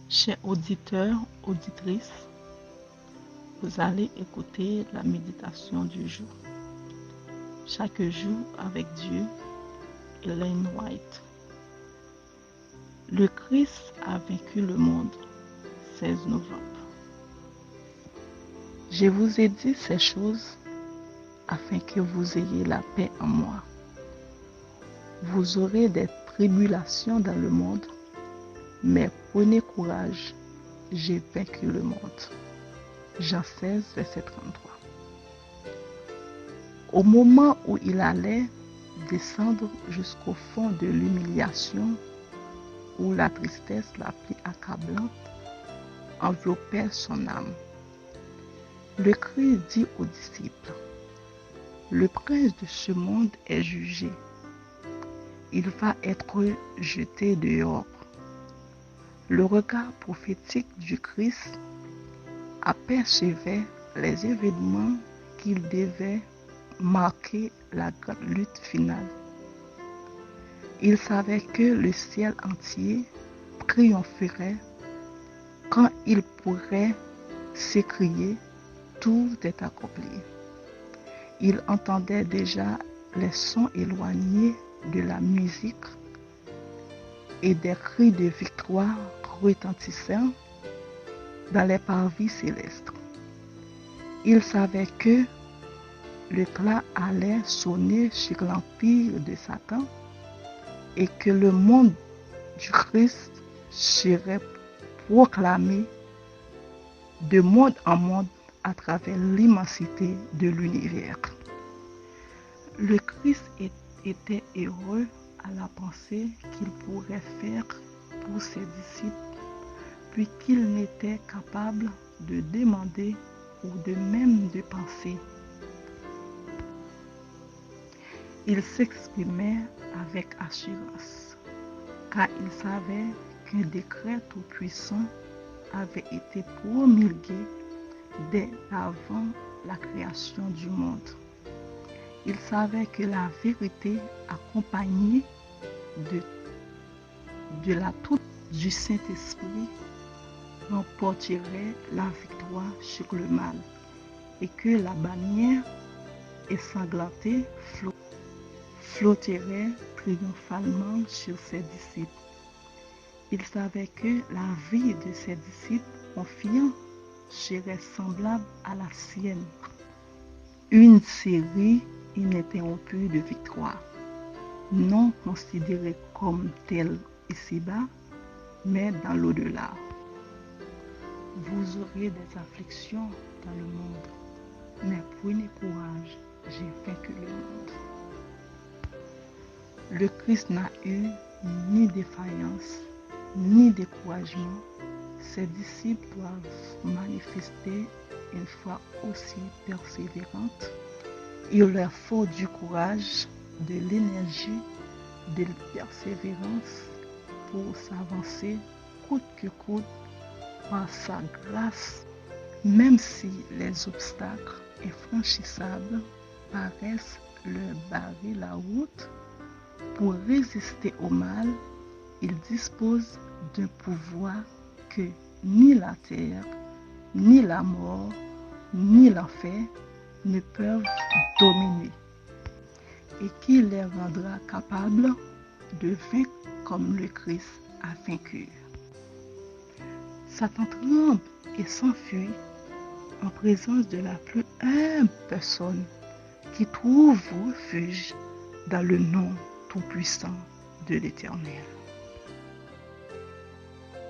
Chers auditeurs, auditrices, vous allez écouter la méditation du jour. Chaque jour avec Dieu, Ellen White. Le Christ a vaincu le monde, 16 novembre. Je vous ai dit ces choses afin que vous ayez la paix en moi. Vous aurez des tribulations dans le monde, mais prenez courage, j'ai vaincu le monde. Jean 16, verset 33. Au moment où il allait descendre jusqu'au fond de l'humiliation, où la tristesse la plus accablante enveloppait son âme, le Christ dit aux disciples, « Le prince de ce monde est jugé. Il va être jeté dehors. » Le regard prophétique du Christ apercevait les événements qu'il devait marquer la grande lutte finale. Il savait que le ciel entier triompherait quand il pourrait s'écrier « Tout est accompli ». Il entendait déjà les sons éloignés de la musique et des cris de victoire retentissant dans les parvis célestes. Il savait que l'éclat allait sonner sur l'empire de Satan et que le monde du Christ serait proclamé de monde en monde à travers l'immensité de l'univers. Le Christ était heureux à la pensée qu'il pourrait faire pour ses disciples, puisqu'il n'était capable de demander ou de même de penser. Il s'exprimait avec assurance, car il savait qu'un décret tout-puissant avait été promulgué dès avant la création du monde. Il savait que la vérité accompagnée de la toute du Saint-Esprit remporterait la victoire sur le mal et que la bannière ensanglantée flotterait triomphalement sur ses disciples. Il savait que la vie de ses disciples confiants serait semblable à la sienne, une série ininterrompue de victoires, non considérée comme telle ici-bas, mais dans l'au-delà. Vous aurez des afflictions dans le monde, mais prenez courage, j'ai vaincu le monde. Le Christ n'a eu ni défaillance, ni découragement. Ses disciples doivent manifester une foi aussi persévérante. Il leur faut du courage, de l'énergie, de la persévérance pour s'avancer coûte que coûte par sa grâce, même si les obstacles infranchissables paraissent leur barrer la route. Pour résister au mal, il dispose d'un pouvoir que ni la terre, ni la mort, ni l'enfer ne peuvent dominer et qui les rendra capables de vaincre comme le Christ a vaincu. Satan tremble et s'enfuit en présence de la plus humble personne qui trouve refuge dans le nom tout-puissant de l'Éternel.